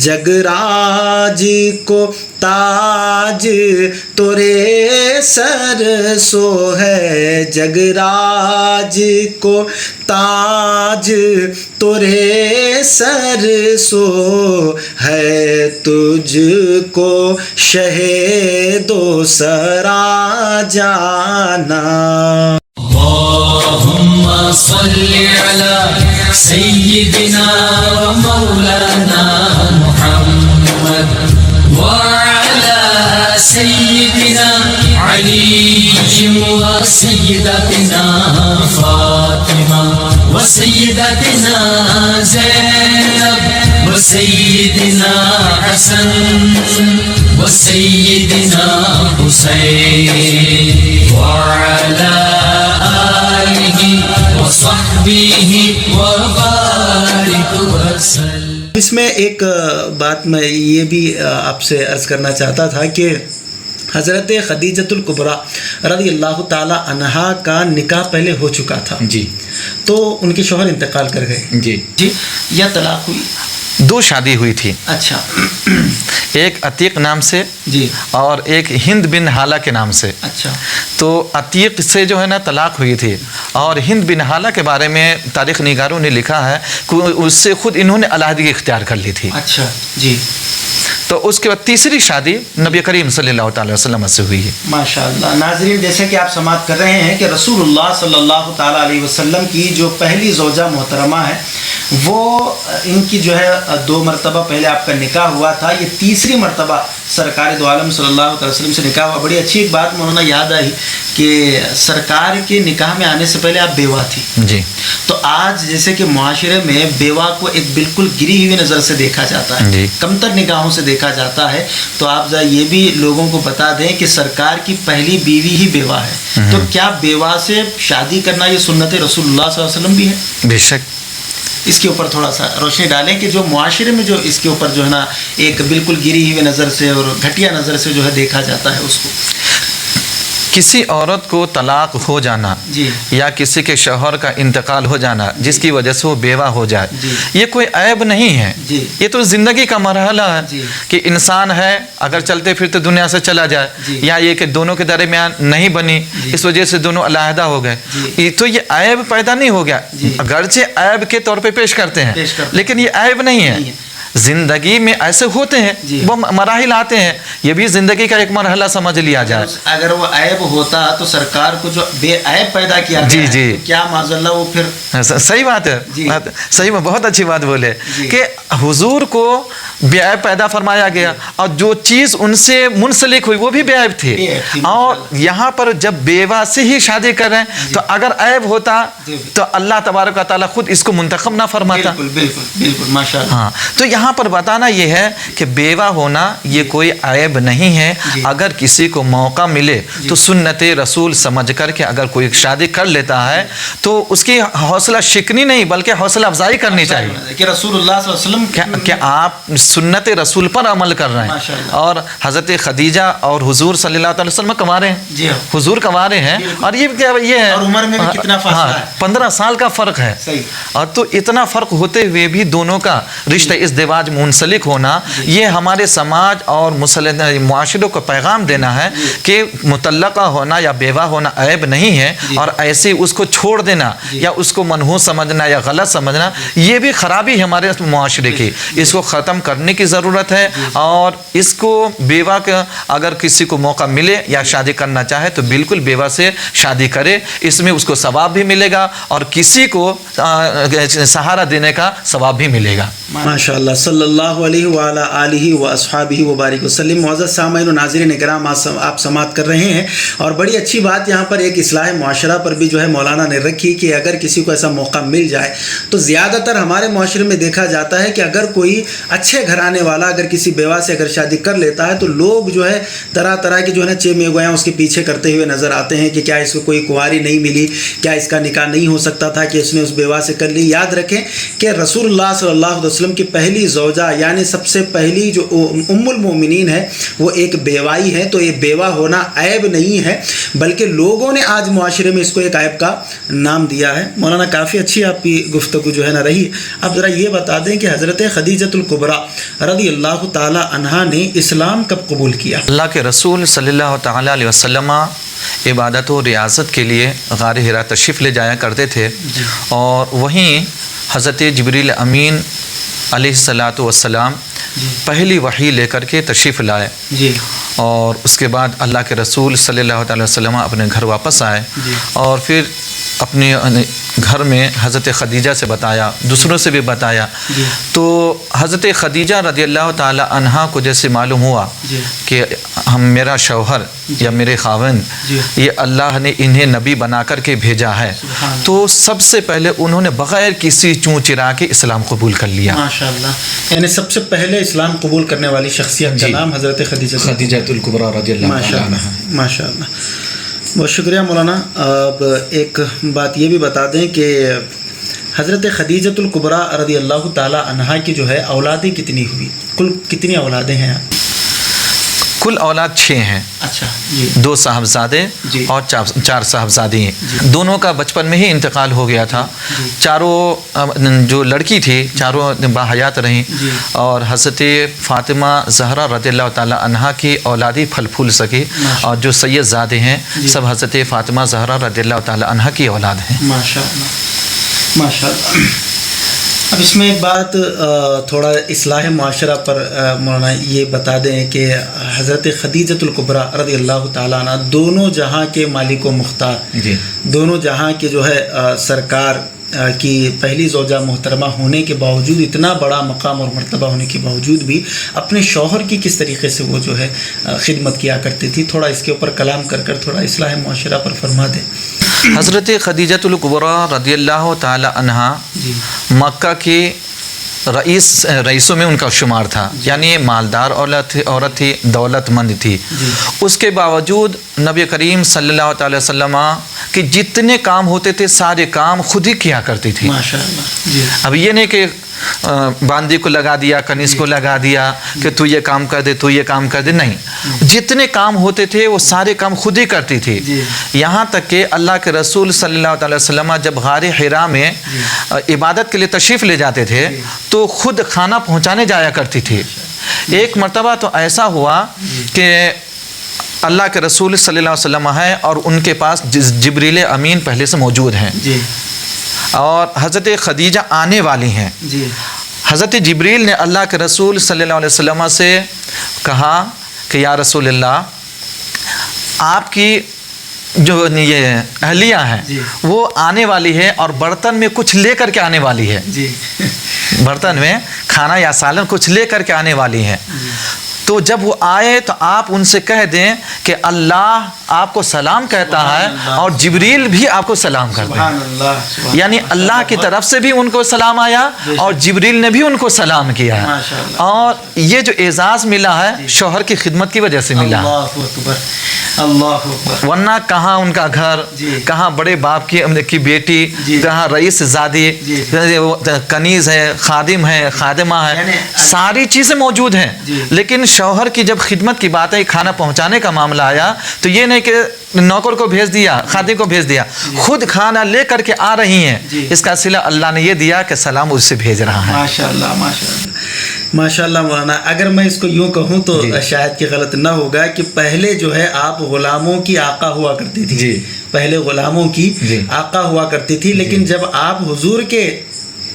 جگراج کو تاج تورے سر سو ہے، جگراج کو تاج تورے سر سو ہے، تجھ کو شہید و سرا جانا. اللهم صل على سيدنا ومولانا محمد وعلى سيدنا علي وسيدتنا فاطمة وسيدتنا زينب وسيدنا حسن وسيدنا حسين وعلى آله وصحبه وبارك وسلم. اس میں ایک بات میں یہ بھی آپ سے عرض کرنا چاہتا تھا کہ حضرت خدیجۃ الکبریٰ رضی اللہ تعالی عنہا کا نکاح پہلے ہو چکا تھا جی، تو ان کے شوہر انتقال کر گئے جی جی، یا طلاق ہوئی؟ دو شادی ہوئی تھی. اچھا. ایک عتیق نام سے جی اور ایک ہند بن حالہ کے نام سے. اچھا تو عتیق سے جو ہے نا طلاق ہوئی تھی، اور ہند بن حالہ کے بارے میں تاریخ نگاروں نے لکھا ہے کہ اس سے خود انہوں نے علیحدگی اختیار کر لی تھی. اچھا جی تو اس کے بعد تیسری شادی نبی کریم صلی اللہ تعالی وسلم سے ہوئی ہے. ماشاء اللہ. ناظرین جیسے کہ آپ سماعت کر رہے ہیں کہ رسول اللہ صلی اللہ تعالیٰ علیہ وسلم کی جو پہلی زوجہ محترمہ ہے وہ ان کی جو ہے 2 مرتبہ پہلے آپ کا نکاح ہوا تھا، یہ تیسری مرتبہ سرکار دو عالم صلی اللہ علیہ وسلم سے نکاح ہوا. بڑی اچھی ایک بات مولانا یاد آئی کہ سرکار کے نکاح میں آنے سے پہلے آپ بیوہ تھی. جی. تو آج جیسے کہ معاشرے میں بیوہ کو ایک بالکل گری ہوئی نظر سے دیکھا جاتا ہے، جی. کمتر نگاہوں سے دیکھا جاتا ہے. تو آپ ذرا یہ بھی لوگوں کو بتا دیں کہ سرکار کی پہلی بیوی ہی بیوہ ہے، تو کیا بیوہ سے شادی کرنا یہ سنت رسول اللہ صلی اللہ علیہ وسلم بھی ہے؟ بے شک. اس کے اوپر تھوڑا سا روشنی ڈالیں کہ جو معاشرے میں جو اس کے اوپر جو ہے نا ایک بالکل گری ہوئی نظر سے اور گھٹیا نظر سے جو ہے دیکھا جاتا ہے اس کو. کسی عورت کو طلاق ہو جانا جی یا کسی کے شوہر کا انتقال ہو جانا جس کی وجہ سے وہ بیوہ ہو جائے، جی. یہ کوئی عیب نہیں ہے. جی. یہ تو زندگی کا مرحلہ ہے جی. کہ انسان ہے اگر چلتے پھرتے دنیا سے چلا جائے، جی. یا یہ کہ دونوں کے درمیان نہیں بنی، جی. اس وجہ سے دونوں علیحدہ ہو گئے، جی. تو یہ عیب پیدا نہیں ہو گیا. جی. اگرچہ عیب کے طور پہ پیش کرتے ہیں پیش کرتے ہیں. لیکن یہ عیب نہیں ہے. زندگی میں ایسے ہوتے ہیں، جی. وہ مراحل آتے ہیں، یہ بھی زندگی کا ایک مرحلہ سمجھ لیا جائے. اگر وہ عیب ہوتا تو سرکار کو جو بے عیب پیدا کیا گیا جی. ہے، جی. تو کیا معاذ اللہ وہ پھر صحیح بات ہے. جی. صحیح میں بہت اچھی بات بولے جی. کہ حضور کو بے عیب پیدا فرمایا گیا، اور جو چیز ان سے منسلک ہوئی وہ بھی بے عیب تھی. بے عیب تھی، اور یہاں پر جب بیوہ سے ہی شادی کر رہے ہیں تو اگر عیب ہوتا جی. تو اللہ تبارک و تعالیٰ خود اس کو منتخب نہ فرماتا. بالکل بالکل بالکل ماشاء اللہ. ہاں، تو یہاں پر بتانا یہ ہے کہ بیوہ ہونا یہ کوئی عیب نہیں ہے. جی. اگر کسی کو موقع ملے تو سنت رسول سمجھ کر کے اگر کوئی شادی کر لیتا ہے تو اس کی حوصلہ شکنی نہیں بلکہ حوصلہ افزائی کرنی چاہیے کہ رسول اللہ صلی اللہ علیہ وسلم کہ آپ سنت رسول پر عمل کر رہے ماشاء ہیں. اللہ. اور حضرت خدیجہ اور حضور صلی اللہ علیہ وسلم کنوارے ہیں. جی ہاں. حضور کنوارے ہیں، اور یہ ہے اور عمر میں بھی کتنا فاصلہ ہے. 15 سال کا فرق ہے. صحیح. اور تو اتنا فرق ہوتے ہوئے بھی دونوں کا رشتہ ازدواج منسلک ہونا، یہ ہمارے سماج اور معاشروں کو پیغام دینا ہے کہ مطلقہ ہونا یا بیوہ ہونا عیب نہیں ہے، اور ایسے اس کو چھوڑ دینا یا اس کو منحوس سمجھنا یا غلط سمجھنا یہ بھی خرابی ہے ہمارے معاشرے کی. اس کو ختم کرنے کی ضرورت ہے، اور اس کو بیوہ کا اگر کسی کو موقع ملے یا شادی کرنا چاہے تو بالکل بیوہ سے شادی کرے. اس میں اس کو ثواب بھی ملے گا اور کسی کو سہارا دینے کا ثواب بھی ملے گا. ماشاء اللہ. صلی اللہ علیہ وعلی آلہ و اصحابہ وبارک وسلم. معزز سامعین و ناظرین کرام، آپ سماعت کر رہے ہیں، اور بڑی اچھی بات یہاں پر ایک اصلاح معاشرہ پر بھی جو ہے مولانا نے رکھی کہ اگر کسی کو ایسا موقع مل جائے تو زیادہ تر ہمارے معاشرے میں دیکھا جاتا ہے کہ اگر کوئی اچھے گھرانے والا اگر کسی بیوہ سے اگر شادی کر لیتا ہے تو لوگ جو ہے طرح طرح کی جو ہے نا چے میں گویاں اس کے پیچھے کرتے ہوئے نظر آتے ہیں کہ کیا اس کو کوئی کنواری نہیں ملی، کیا اس کا نکاح نہیں ہو سکتا تھا کہ اس نے اس بیوہ سے کر لی. یاد رکھیں کہ رسول اللہ صلی اللہ علیہ وسلم کی پہلی زوجہ یعنی سب سے پہلی جو ام المومنین ہے وہ ایک بیوائی ہے. تو یہ بیوہ ہونا عیب نہیں ہے بلکہ لوگوں نے آج معاشرے میں اس کو ایک عیب کا نام دیا ہے. مولانا کافی اچھی آپ کی گفتگو جو ہے نا رہی. اب ذرا یہ بتا دیں کہ حضرت خدیجۃ الکبریٰ رضی اللہ تعالی عنہا نے اسلام کب قبول کیا؟ اللہ کے رسول صلی اللہ تعالیٰ علیہ وسلم عبادت و ریاضت کے لیے غار حرا تشریف لے جایا کرتے تھے، اور وہیں حضرت جبریل امین علیہ الصلاۃ والسلام پہلی وحی لے کر کے تشریف لائے. جی. اور اس کے بعد اللہ کے رسول صلی اللہ علیہ وسلم اپنے گھر واپس آئے، اور پھر اپنے گھر میں حضرت خدیجہ سے بتایا، دوسروں سے بھی بتایا. تو حضرت خدیجہ رضی اللہ تعالی عنہا کو جیسے معلوم ہوا کہ میرا شوہر یا میرے خاوند یہ اللہ نے انہیں نبی بنا کر کے بھیجا ہے، تو سب سے پہلے انہوں نے بغیر کسی چوں چرا کے اسلام قبول کر لیا. ماشاءاللہ. یعنی سب سے پہلے اسلام قبول کرنے والی شخصیت کا نام حضرت خدیجہ الکبریٰ رضی اللہ تعالی عنہا. ماشاء اللہ. بہت شکریہ مولانا. اب ایک بات یہ بھی بتا دیں کہ حضرت خدیجۃ الکبریٰ رضی اللہ تعالی عنہا کی جو ہے اولادیں کتنی ہوئی؟ کل کتنی اولادیں ہیں؟ کل اولاد 6 ہیں، اچھا جی 2 صاحبزادے جی۔ اور 4 صاحبزادی ہیں۔ دونوں کا بچپن میں ہی انتقال ہو گیا تھا۔ چاروں جو لڑکی تھی چاروں باحیات رہیں، جی۔ اور حضرت فاطمہ زہرا رضی اللہ تعالی عنہا کی اولادی پھل پھول سکی، اور جو سید زادے ہیں جی۔ سب حضرت فاطمہ زہرا رضی اللہ تعالی عنہا کی اولاد ہیں۔ ماشاء اللہ ماشاء اللہ۔ اب اس میں ایک بات تھوڑا اصلاح معاشرہ پر مولانا یہ بتا دیں کہ حضرت خدیجۃ الکبریٰ رضی اللہ تعالیٰ عنہ دونوں جہاں کے مالک و مختار، جی دونوں جہاں کے جو ہے سرکار کی پہلی زوجہ محترمہ ہونے کے باوجود، اتنا بڑا مقام اور مرتبہ ہونے کے باوجود بھی اپنے شوہر کی کس طریقے سے وہ جو ہے خدمت کیا کرتی تھی، تھوڑا اس کے اوپر کلام کر تھوڑا اصلاح معاشرہ پر فرما دیں۔ حضرت خدیجۃ الکبریٰ رضی اللہ تعالی عنہا جی مکہ کی رئیسوں میں ان کا شمار تھا، یعنی مالدار عورت تھی، دولت مند تھی۔ اس کے باوجود نبی کریم صلی اللہ تعالی وسلم کے جتنے کام ہوتے تھے سارے کام خود ہی کیا کرتی تھی۔ ماشاء اللہ جی۔ اب یہ نہیں کہ باندی کو لگا دیا، کنیز کو لگا دیا کہ تو یہ کام کر دے، تو یہ کام کر دے، نہیں، جتنے کام ہوتے تھے وہ سارے کام خود ہی کرتی تھی۔ یہاں تک کہ اللہ کے رسول صلی اللہ تعالی وسلم جب غار حرا میں عبادت کے لیے تشریف لے جاتے تھے تو خود کھانا پہنچانے جایا کرتی تھی۔ ایک مرتبہ تو ایسا ہوا کہ اللہ کے رسول صلی اللہ علیہ وسلم ہے اور ان کے پاس جبریل امین پہلے سے موجود ہیں، اور حضرت خدیجہ آنے والی ہیں۔ حضرت جبریل نے اللہ کے رسول صلی اللہ علیہ وسلم سے کہا کہ یا رسول اللہ، آپ کی جو یہ اہلیہ ہیں وہ آنے والی ہے اور برتن میں کچھ لے کر کے آنے والی ہے، برتن میں کھانا یا سالن کچھ لے کر کے آنے والی ہے، تو جب وہ آئے تو آپ ان سے کہہ دیں کہ اللہ آپ کو سلام کہتا ہے اور جبریل بھی آپ کو سلام کرتا ہے، یعنی اللہ کی طرف سے بھی ان کو سلام آیا اور جبریل نے بھی ان کو سلام کیا ہے، اور یہ جو اعزاز ملا ہے شوہر کی خدمت کی وجہ سے ملا، ورنہ کہاں ان کا گھر، کہاں بڑے باپ کی بیٹی، کہاں رئیس زادی، کنیز ہے، خادم ہے، خادمہ ہے، ساری چیزیں موجود ہیں، لیکن شوہر کی جب خدمت کی بات ہے، کھانا پہنچانے کا معاملہ آیا تو یہ نہیں کہ نوکر کو بھیج دیا، خادم کو بھیج دیا، خود کھانا لے کر کے آ رہی ہیں، اس کا صلہ اللہ نے یہ دیا کہ سلام اس سے بھیج رہا ہے۔ ماشاءاللہ ماشاءاللہ ماشاءاللہ مولانا، اگر میں اس کو یوں کہوں تو شاید کہ غلط نہ ہوگا کہ پہلے جو ہے آپ غلاموں کی آقا ہوا کرتی تھی، پہلے غلاموں کی آقا ہوا کرتی تھی، لیکن جب آپ حضور کے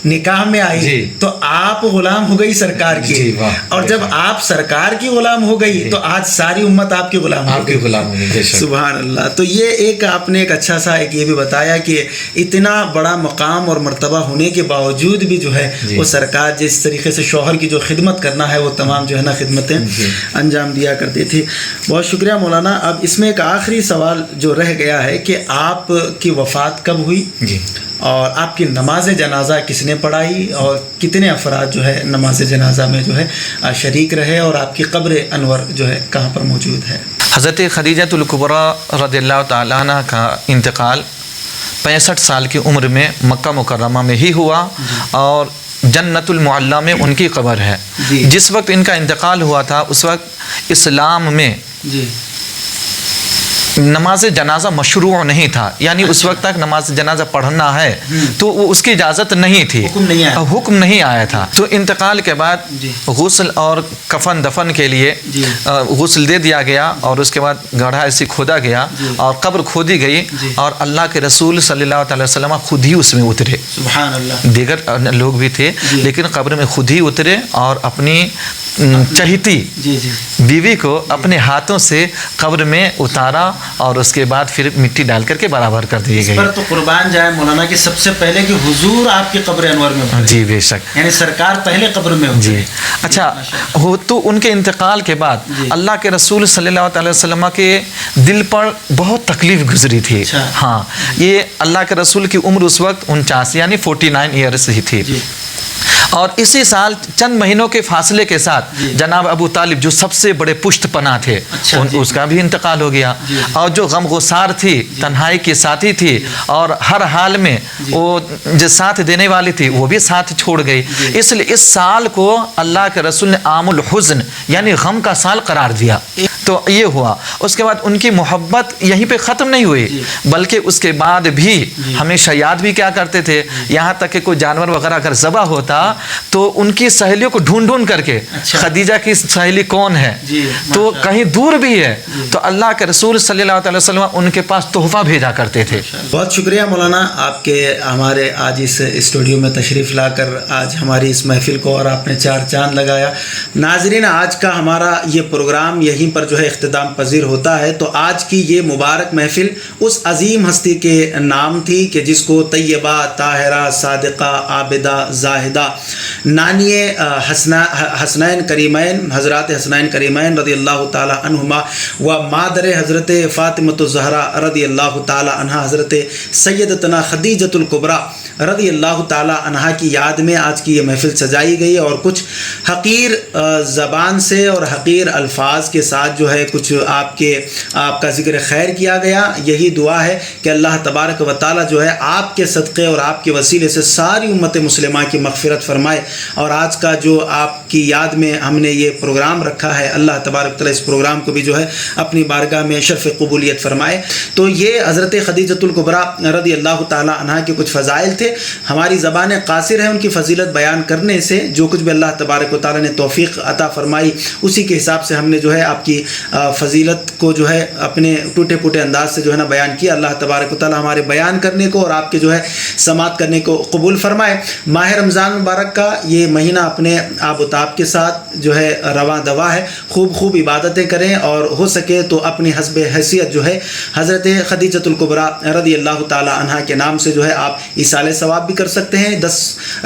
نکاح میں آئی تو آپ غلام ہو گئی سرکار کی، اور جب آپ سرکار کی غلام ہو گئی تو آج ساری امت آپ کی غلام ہو گئی۔ سبحان اللہ۔ تو یہ ایک آپ نے ایک اچھا سا ایک یہ بھی بتایا کہ اتنا بڑا مقام اور مرتبہ ہونے کے باوجود بھی جو ہے وہ سرکار جس طریقے سے شوہر کی جو خدمت کرنا ہے وہ تمام جو ہے نا خدمتیں انجام دیا کرتی تھی۔ بہت شکریہ مولانا۔ اب اس میں ایک آخری سوال جو رہ گیا ہے کہ آپ کی وفات کب ہوئی اور آپ کی نماز جنازہ کس نے پڑھائی اور کتنے افراد جو ہے نماز جنازہ میں جو ہے شریک رہے، اور آپ کی قبر انور جو ہے کہاں پر موجود ہے؟ حضرت خدیجۃ الکبریٰ رضی اللہ تعالیٰ عنہ کا انتقال 65 سال کی عمر میں مکہ مکرمہ میں ہی ہوا، اور جنت المعلیٰ میں ان کی قبر ہے۔ جس وقت ان کا انتقال ہوا تھا اس وقت اسلام میں نماز جنازہ مشروع نہیں تھا، یعنی اس وقت تک نماز جنازہ پڑھنا ہے تو وہ اس کی اجازت نہیں تھی، حکم نہیں آیا تھا۔ تو انتقال کے بعد غسل اور کفن دفن کے لیے غسل دے دیا گیا، اور اس کے بعد گڑھا ایسی کھودا گیا اور قبر کھودی گئی، اور اللہ کے رسول صلی اللہ تعالی وسلم خود ہی اس میں اترے، سبحان اللہ، دیگر لوگ بھی تھے لیکن قبر میں خود ہی اترے اور اپنی چہیتی بیوی کو اپنے ہاتھوں سے قبر میں اتارا، اور اس کے بعد پھر مٹی ڈال کر کے برابر کر دیے گئے۔ پر تو قربان جائے مولانا کہ سب سے پہلے کہ حضور آپ کی قبر انور میں اترے، جی بے شک، یعنی سرکار پہلے قبر میں اترے۔ جی اچھا، تو ان کے انتقال کے بعد اللہ کے رسول صلی اللہ تعالی وسلم کے دل پر بہت تکلیف گزری تھی۔ ہاں، یہ اللہ کے رسول کی عمر اس وقت 49 یعنی 49 ایئرس ہی تھی، اور اسی سال چند مہینوں کے فاصلے کے ساتھ جناب ابو طالب جو سب سے بڑے پشت پناہ تھے اس کا بھی انتقال ہو گیا، اور جو غم گسار تھی، تنہائی کی ساتھی تھی اور ہر حال میں وہ جو ساتھ دینے والی تھی وہ بھی ساتھ چھوڑ گئی، اس لیے اس سال کو اللہ کے رسول نے عام الحزن یعنی غم کا سال قرار دیا۔ تو یہ ہوا، اس کے بعد ان کی محبت یہیں پہ ختم نہیں ہوئی، بلکہ اس کے بعد بھی ہمیشہ یاد بھی کیا کرتے تھے، یہاں تک کہ کوئی جانور وغیرہ اگر ذبح ہوتا تو ان کی سہیلیوں کو ڈھونڈ ڈھونڈ کر کے خدیجہ کی سہیلی کون ہے تو کہیں دور بھی ہے تو اللہ کے رسول صلی اللہ علیہ وسلم ان کے پاس تحفہ بھیجا کرتے تھے۔ بہت شکریہ مولانا آپ کے ہمارے آج اس اسٹوڈیو میں تشریف لا کر آج ہماری اس محفل کو اور آپ نے چار چاند لگایا۔ ناظرین، آج کا ہمارا یہ پروگرام یہیں پر جو ہے اختتام پذیر ہوتا ہے۔ تو آج کی یہ مبارک محفل اس عظیم ہستی کے نام تھی کہ جس کو طیبہ، طاہرہ، صادقہ، عابدہ، زاہدہ، نانی حسنین کریمین حضرات حسنین کریمین رضی اللہ تعالی عنہما و مادر حضرت فاطمۃ الزہرا رضی اللہ تعالی عنہا حضرت سیدتنا خدیجۃ الکبریٰ رضی اللہ تعالی عنہا کی یاد میں آج کی یہ محفل سجائی گئی، اور کچھ حقیر زبان سے اور حقیر الفاظ کے ساتھ جو ہے کچھ آپ کا ذکر خیر کیا گیا۔ یہی دعا ہے کہ اللہ تبارک و تعالی جو ہے آپ کے صدقے اور آپ کے وسیلے سے ساری امت مسلمہ کی مغفرت فرمائے، اور آج کا جو آپ کی یاد میں ہم نے یہ پروگرام رکھا ہے اللہ تبارک و تعالی اس پروگرام کو بھی جو ہے اپنی بارگاہ میں شرف قبولیت فرمائے۔ تو یہ حضرت خدیجۃ الکبریٰ رضی اللہ تعالی عنہا کے کچھ فضائل تھے۔ ہماری زبانیں قاصر ہیں ان کی فضیلت بیان کرنے سے، جو کچھ بھی اللہ تبارک و تعالی نے توفیق عطا فرمائی اسی کے حساب سے ہم نے جو ہے آپ کی فضیلت کو جو ہے اپنے ٹوٹے پھوٹے انداز سے جو ہے نا بیان کیا۔ اللہ تبارک و تعالی ہمارے بیان کرنے کو اور آپ کے جو ہے سماعت کرنے کو قبول فرمائے۔ ماہ رمضان مبارک کا یہ مہینہ اپنے آب و تاب کے ساتھ جو ہے رواں دوا ہے، خوب عبادتیں کریں، اور ہو سکے تو اپنی حسب حیثیت جو ہے حضرت خدیجۃ الکبریٰ رضی اللہ تعالی عنہا کے نام سے جو ہے آپ ایصال ثواب بھی کر سکتے ہیں۔ 10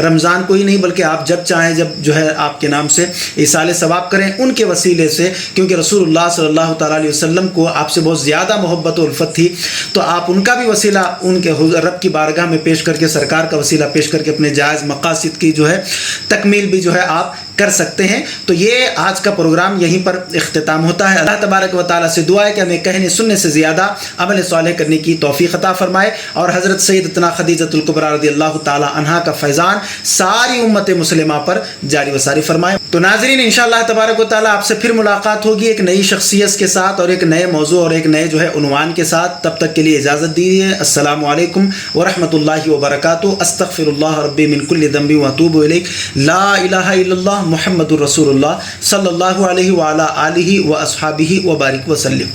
رمضان کو ہی نہیں بلکہ آپ جب چاہیں جب جو ہے آپ کے نام سے ایصال ثواب کریں ان کے وسیلے سے، کیونکہ رسول اللہ صلی اللہ تعالی علیہ وسلم کو آپ سے بہت زیادہ محبت و الفت تھی، تو آپ ان کا بھی وسیلہ ان کے رب کی بارگاہ میں پیش کر کے، سرکار کا وسیلہ پیش کر کے اپنے جائز مقاصد کی جو ہے تکمیل بھی جو ہے آپ کر سکتے ہیں۔ تو یہ آج کا پروگرام یہیں پر اختتام ہوتا ہے۔ اللہ تبارک و تعالیٰ سے دعا ہے کہ ہمیں کہنے سننے سے زیادہ عمل صالح کرنے کی توفیق عطا فرمائے، اور حضرت سیدتنا خدیجۃ الکبریٰ رضی اللہ تعالی عنہا کا فیضان ساری امت مسلمہ پر جاری و ساری فرمائے۔ تو ناظرین، انشاءاللہ تبارک و تعالیٰ آپ سے پھر ملاقات ہوگی ایک نئی شخصیت کے ساتھ اور ایک نئے موضوع اور ایک نئے جو ہے عنوان کے ساتھ۔ تب تک کے لیے اجازت دیجیے۔ السلام علیکم ورحمۃ اللہ وبرکاتہ۔ استغفر اللہ ربی من کل ذنب واتوب الیہ، لا الہ الا اللہ محمد الرسول اللہ صلی اللہ علیہ وعلی آلہ واصحابہ وبارک وسلم۔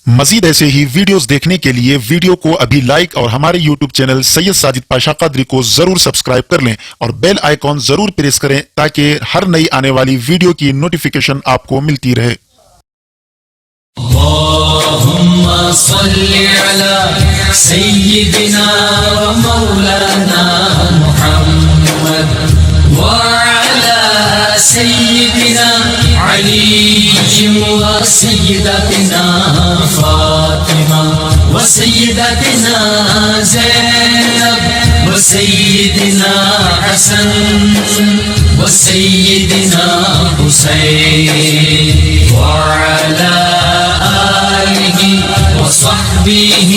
مزید ایسے ہی ویڈیوز دیکھنے کے لیے ویڈیو کو ابھی لائک اور ہمارے یوٹیوب چینل سید ساجد پاشا قادری کو ضرور سبسکرائب کر لیں اور بیل آئیکن ضرور پریس کریں تاکہ ہر نئی آنے والی ویڈیو کی نوٹیفیکیشن آپ کو ملتی رہے۔ اللهم صل على سيدنا ومولانا محمد وعلى سيدنا علي وسيدتنا فاطمة وسيدتنا زينب وسيدنا حسن وسيدنا حسين وعلى آله وصحبه